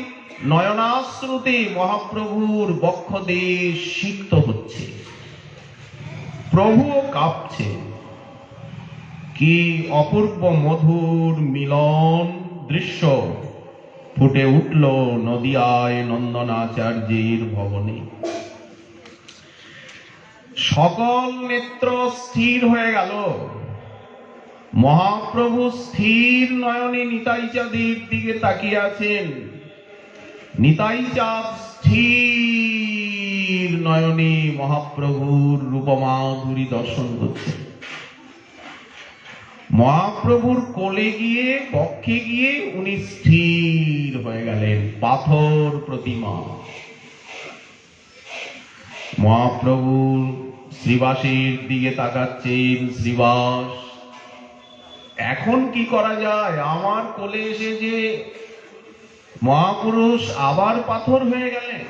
নয়নাশ্রুতে মহাপ্রভুর বক্ষদেশ সিক্ত হচ্ছে। প্রভুও কাঁপছে। কি অপূর্ব মধুর মিলন দৃশ্য ফুটে উঠল নদিয়ায় নন্দনাচার্যের ভবনে। সকল নেত্র স্থির হয়ে গেল। মহাপ্রভু স্থির নয়নে নিতাই চাঁদের দিকে তাকিয়ে আছেন। নিতাই চাঁদ স্থির নয়নে মহাপ্রভুর রূপমাধুরী দর্শন করছেন। মহাপ্রভুর কোলে গিয়ে বক্ষে গিয়ে উনি স্থির হয়ে গেলেন, পাথর প্রতিমা। মহাপ্রভু শ্রীবাসের দিকে তাকাচ্ছেন, শ্রীবাস এখন কি করা যায়? আমার কোলে এসে যে মহাপুরুষ আবার পাথর হয়ে গেলেন।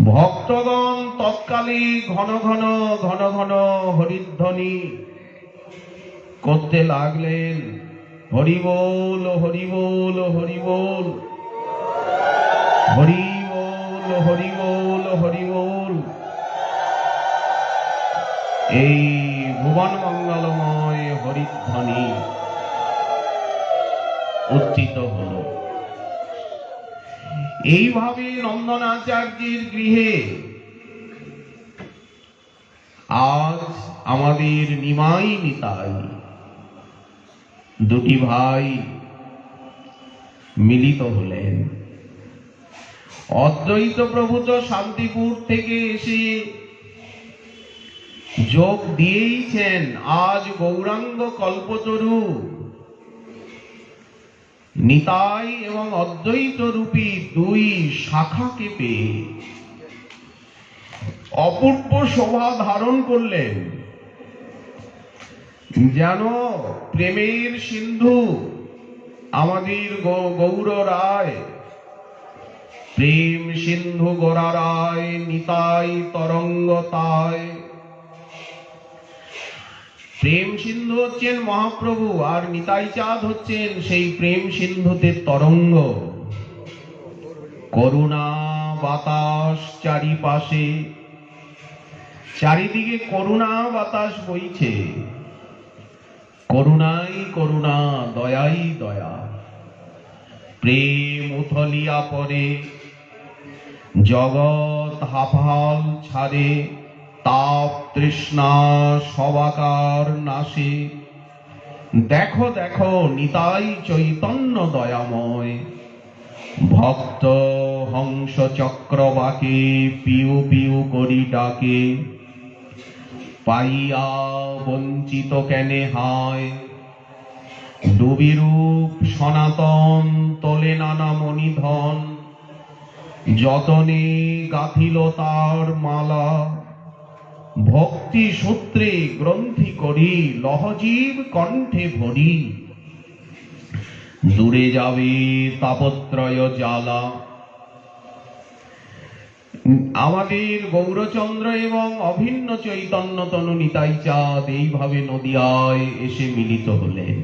ভক্তগণ তৎকালে ঘন ঘন ঘন ঘন হরিধ্বনি করতে লাগলেন, হরি বল হরি বল হরি বল হরি বল হরি বল হরি বল। এই ভুবন মঙ্গলময় হরিধ্বনি উচ্চিত হল। এইভাবে নন্দনাচার্যের গৃহে আজ আমাদের নিমাই নিতাই দুটি ভাই মিলিত হলেন। অদ্বৈত প্রভু তো শান্তিপুর থেকে এসে যোগ দিয়েইছেন। আজ গৌরাঙ্গ কল্পতরু নিতাই এবং অদ্বৈত রূপী দুই শাখাকে পেয়ে অপূর্ব শোভা ধারণ করলেন। যেন প্রেমের সিন্ধু আমাদের গৌর রায়, প্রেম সিন্ধু গোরা রায়, নিতাই তরঙ্গ তাই। প্রেম সিন্ধু হচ্ছেন মহাপ্রভু, আর নিতাই চাঁদ হচ্ছেন সেই প্রেম সিন্ধুতে তরঙ্গ। করুণা বাতাস চারিপাশে, চারিদিকে করুণা বাতাস বইছে। করুণাই করুণা, দয়াই দয়া। প্রেম উথলিয়া পড়ে, জগৎ হাফাল ছাড়ে, তাপ তৃষ্ণা সবাকার নাশে। দেখো দেখো নিতাই চৈতন্য দয়াময়, ভক্ত হংস চক্রবাকে পিউ পিউ করি ডাকে। পাইয়া বঞ্চিত কেনে হায়, ডুবিরূপ সনাতন তোলে নানা মণিধন। যতনে গাঁথিল তার মালা, ভক্তি সূত্রে গ্রন্থি করি, লহজীব কণ্ঠে ভরি। দূরে যাবে তাপত্রয় জ্বালা। আমাদের গৌরচন্দ্র এবং অভিন্ন চৈতন্য তনু নিতাই চাঁদ এইভাবে নদিয়ায় এসে মিলিত হলেন।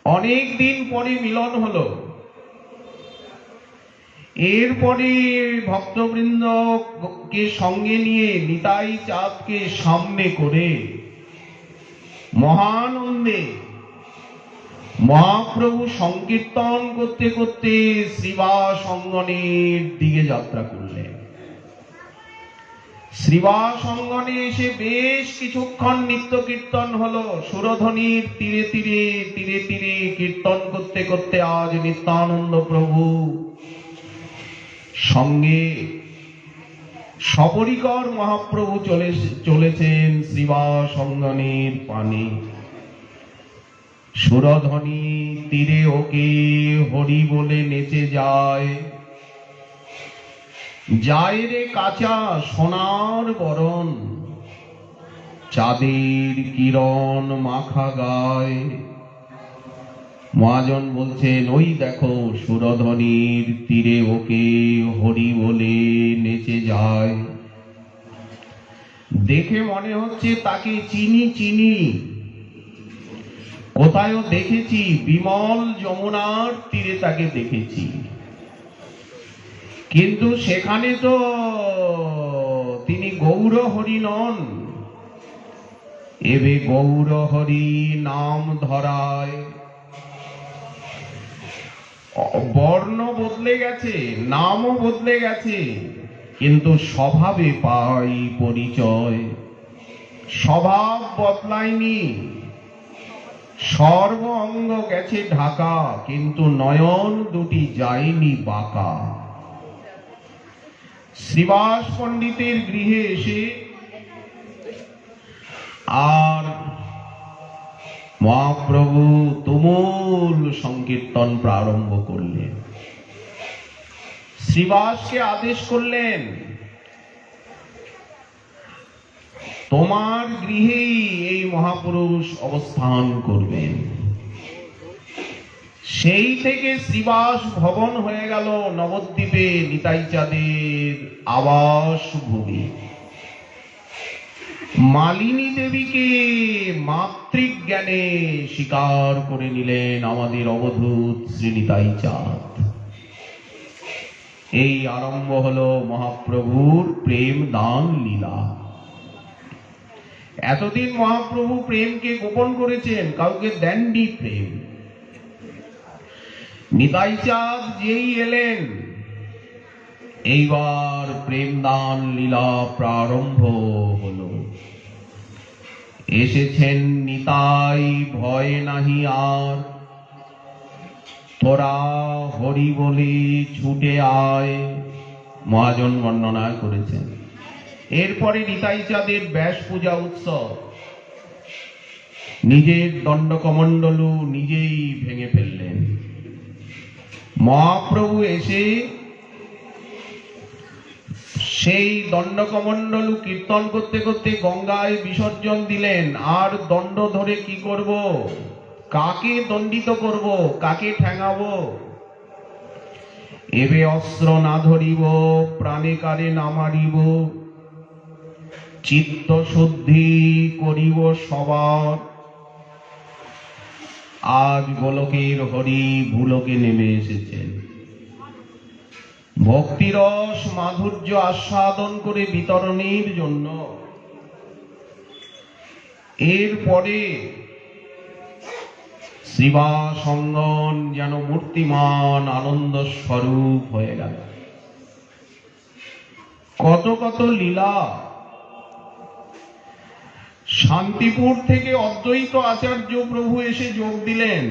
অনেক দিন পরে মিলন হলো। এরপরে ভক্তবৃন্দকে সঙ্গে নিয়ে নিতাই চাঁদকে সামনে করে মহানন্দে মহাপ্রভু সংকীর্তন করতে করতে শ্রীবাস অঙ্গনের দিকে যাত্রা করলেন। শ্রীবাস অঙ্গনে এসে বেশ কিছুক্ষণ নিত্য কীর্তন হলো। সুরধ্বনির তীরে তীরে তীরে তীরে কীর্তন করতে করতে আজ নিত্যানন্দ প্রভু সঙ্গে সপরিকর মহাপ্রভু চলেছেন শ্রীবাস অঙ্গনের পানে। সুরধ্বনি তীরে ওকে হরি বলে নেচে যায়। যায় রে কাঁচা সোনার বরণ, চাঁদের কিরণ মাখা গায়। মহাজন বলছেন, ওই দেখো সুরধ্বনির তীরে ওকে হরি বলে নেচে যায়। দেখে মনে হচ্ছে তাকে চিনি চিনি, কোথায়ও দেখেছি, বিমল যমুনার তীরে তাকে দেখেছি। কিন্তু সেখানে তো তিনি গৌর হরি নন। এবে গৌর হরি নাম ধরায় বর্ণ বদলে গেছে, নামও বদলে গেছে, কিন্তু স্বভাবে পাই পরিচয়। স্বভাব বদলায়নি, সর্ব অঙ্গ গেছে ঢাকা, কিন্তু নয়ন দুটি যায়নি বাঁকা। শ্রীবাস পণ্ডিতের গৃহে এসে আর মহাপ্রভু তুমুল সংকীর্তন প্রারম্ভ করলেন। শ্রীবাসকে আদেশ করলেন, তোমার গৃহেই এই মহাপুরুষ অবস্থান করবেন। সেই থেকে শ্রীবাস ভবন হয়ে গেল নবদ্বীপে নিতাই চাঁদের আবাস ভূমি। মালিনী দেবীকে মাতৃজ্ঞানে স্বীকার করে নিলেন আমাদের অবধূত শ্রী নিতাই চাঁদ। এই আরম্ভ হলো মহাপ্রভুর প্রেম দান লীলা। এতদিন মহাপ্রভু প্রেমকে গোপন করেছেন, কাউকে দেননি প্রেম। নিতাই চাঁদ যেই এলেন, এইবার প্রেম দান লীলা প্রারম্ভ হলো। এসেছেন নিতাই, ভয় নাহি আর, তোরা হরি বলে ছুটে আয়, মহাজন বর্ণনা করেছেন। এরপরে নিতাই চাঁদের ব্যাস পূজা উৎসব। নিজের দণ্ডকমণ্ডলু নিজেই ভেঙে ফেললেন। মহাপ্রভু এসে সেই দণ্ডকমণ্ডলু কীর্তন করতে করতে গঙ্গায় বিসর্জন দিলেন। আর দণ্ড ধরে কি করব, কাকে দণ্ডিত করব, কাকে ঠ্যাঙাবো? এবে অস্ত্র না ধরিব, প্রাণে কারে না মারিব, চিত্ত শুদ্ধি করিব সবার। আজ গোলকের হরি ভূলোকে নেমে এসেছেন। ভক্তিরস মাধুর্য আস্বাদন করে বিতরণের জন্য। এরপরে শ্রীবাস অঙ্গন যেন মূর্তিমান আনন্দ স্বরূপ হয়ে গেল। কত কত লীলা। শান্তিপুর থেকে অদ্বৈত আচার্য প্রভু এসে যোগ দিলেন।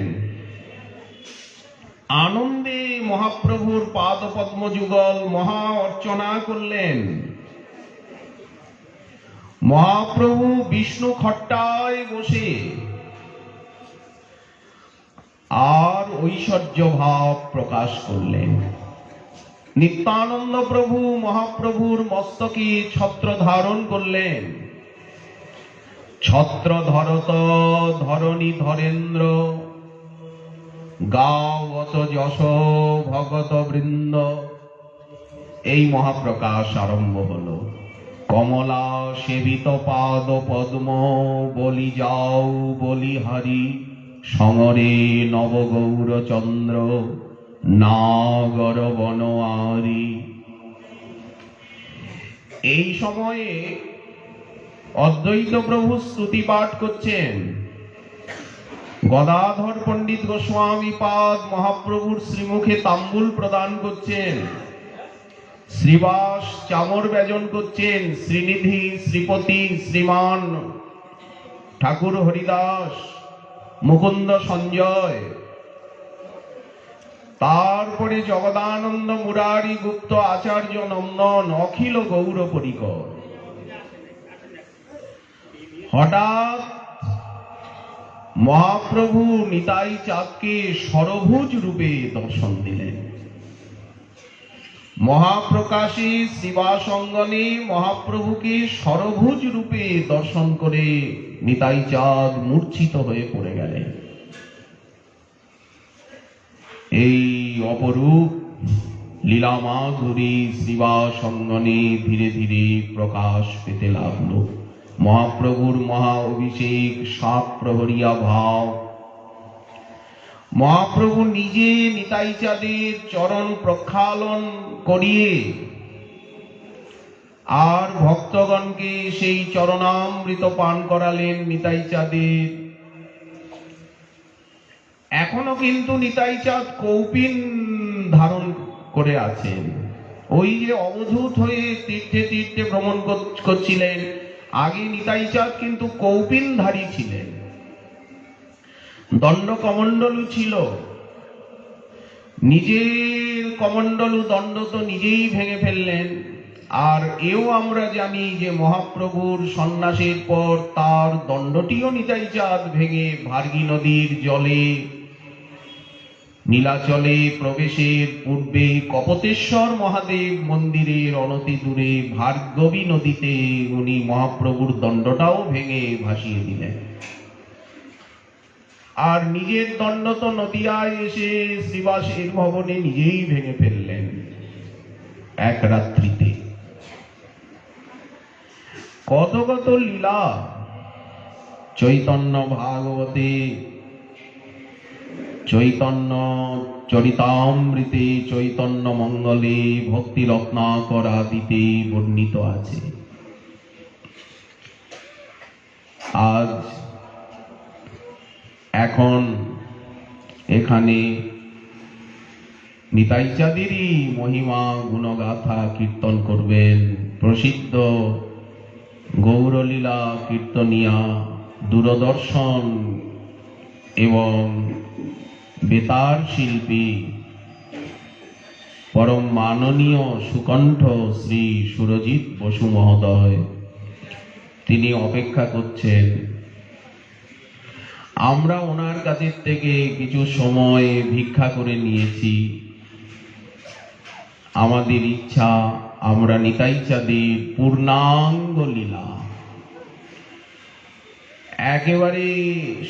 আনন্দে মহাপ্রভুর পাদ পদ্ম যুগল মহা অর্চনা করলেন। মহাপ্রভু বিষ্ণু খট্টায় বসে আর ঐশ্বর্য ভাব প্রকাশ করলেন। নিত্যানন্দ প্রভু মহাপ্রভুর মস্তকে ছত্র ধারণ করলেন। ছত্র ধরত ধরণী ধরেন্দ্র, গাওত যশ ভগত বৃন্দ। এই মহাপ্রকাশ আরম্ভ হলো। কমলা সেবিত পাদ পদ্ম, বলি যাও বলি হারি, সমরে নবগৌর চন্দ্র, নাগর বনোয়ারি। এই সময়ে অদ্বৈত প্রভু স্তুতি পাঠ করছেন। গদাধর পণ্ডিত গোস্বামী পাদ মহাপ্রভুর শ্রীমুখে তাম্বুল প্রদান করছেন। শ্রীবাস চামর ব্যজন করছেন। শ্রীনিধি, শ্রীপতি, শ্রীমান ঠাকুর হরিদাস, মুকুন্দ সঞ্জয়, তারপরে জগদানন্দ মুরারি গুপ্ত, আচার্য নন্দন, অখিল গৌর পরিকর। হঠাৎ মহাপ্রভু নিতাই চাঁদকে ষড়ভুজ রূপে দর্শন দিলেন। মহাপ্রকাশে শ্রীবাস অঙ্গনে মহাপ্রভুকে ষড়ভুজ রূপে দর্শন করে নিতাই চাঁদ মূর্ছিত হয়ে পড়ে গেলেন। এই অপরূপ লীলা মাধুরী শ্রীবাস অঙ্গনে ধীরে ধীরে প্রকাশ পেতে লাগলো। মহাপ্রভুর মহা অভিষেক, সাত প্রহরিয়া ভাব। মহাপ্রভু নিজে নিতাই চাঁদের চরণ প্রক্ষালন করিয়ে আর ভক্তগণকে সেই চরণামৃত পান করালেন নিতাই চাঁদের। এখনো কিন্তু নিতাই চাঁদ কৌপিন ধারণ করে আছেন। ওই যে অবধূত হয়ে তীর্থে তীর্থে ভ্রমণ করছিলেন, আগে নিতাই চাঁদ কিন্তু কৌপিনধারী ছিলেন, দণ্ড কমণ্ডলু ছিল। নিজের কমণ্ডলু দণ্ড তো নিজেই ভেঙে ফেললেন, আর এও আমরা জানি যে মহাপ্রভুর সন্ন্যাসের পর তার দণ্ডটিও নিতাই চাঁদ ভেঙে ভার্গী নদীর জলে নীলাচলে প্রবেশের পূর্বে কপতেশ্বর মহাদেব মন্দিরের অনতি দূরে ভার্গবী নদীতে উনি মহাপ্রভুর দণ্ডটাও ভেঙে ভাসিয়ে দিলেন। আর নিজের দণ্ড তো নদিয়ায় এসে শ্রীবাসের ভবনে নিজেই ভেঙে ফেললেন এক রাত্রিতে। কত কত লীলা চৈতন্য ভাগবতে, চৈতন্য চরিতামৃতে, চৈতন্য মঙ্গলে, ভক্তি রত্নাকর আদিতে বর্ণিত আছে। আজ এখন এখানে নিতাই চাঁদেরই মহিমা গুণগাথা কীর্তন করবেন প্রসিদ্ধ গৌরলীলা কীর্তনিয়া, দূরদর্শন এবং বেতার শিল্পী পরম মাননীয় সুকণ্ঠ শ্রী সুরজিৎ বসু মহোদয়। তিনি অপেক্ষা করছেন। আমরা ওনার কাছের থেকে কিছু সময় ভিক্ষা করে নিয়েছি। আমাদের ইচ্ছা আমরা নিতাই চাঁদের পূর্ণাঙ্গ লীলা একেবারে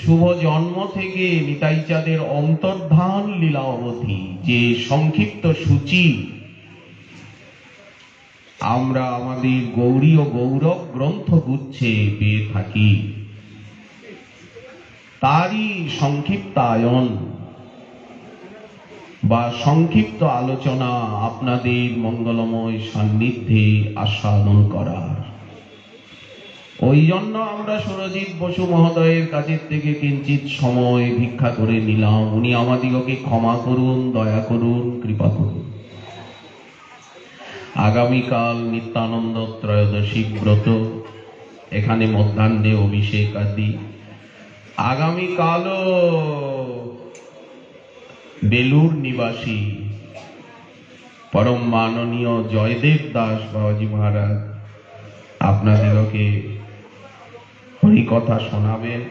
শুভ জন্ম থেকে নিতাই চাঁদের অন্তর্ধান লীলা অবধি যে সংক্ষিপ্ত সূচি আমরা আমাদের গৌরী ও গৌরব গ্রন্থ গুচ্ছে পেয়ে থাকি, তারই সংক্ষিপ্তায়ন বা সংক্ষিপ্ত আলোচনা আপনাদের মঙ্গলময় সান্নিধ্যে আস্বাদন করার। ওই জন্য আমরা সুরজিৎ বসু মহোদয়ের কাছের থেকে কিঞ্চিত সময় ভিক্ষা করে নিলাম। উনি আমাদিগকে ক্ষমা করুন, দয়া করুন, কৃপা করুন। আগামীকাল নিত্যানন্দ ত্রয়োদশী ব্রত, এখানে মধ্যাহ্নে অভিষেক আদি। আগামীকালও বেলুর নিবাসী পরম মাননীয় জয়দেব দাস বাবাজি মহারাজ আপনাদেরকে হরিকথা শোনাবেন।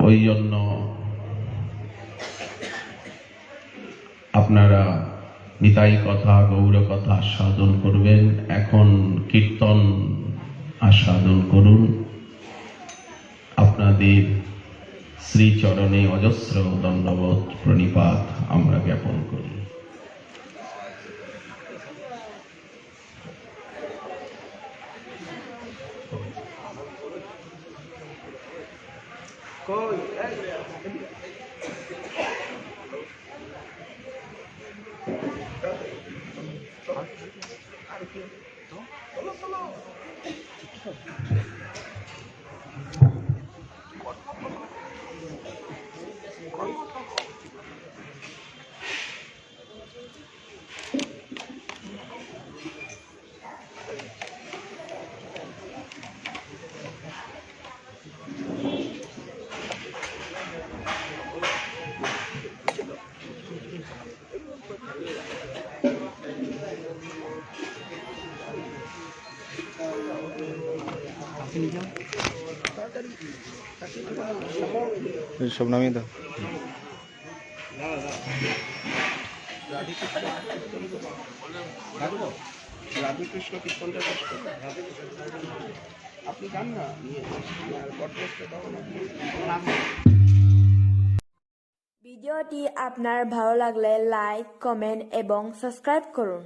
ওই জন্য আপনারা নিতাই কথা, গৌর কথা আস্বাদন করবেন। এখন কীর্তন আস্বাদন করুন। আপনাদের শ্রীচরণে অজস্র দণ্ডবত প্রণিপাত আমরা জ্ঞাপন করি। সব নামিয়ে দাও। রাধাকৃষ্ণ কীর্তনটা আপনি যান না, ভিডিওটি আপনার ভালো লাগলে লাইক, কমেন্ট এবং সাবস্ক্রাইব করুন।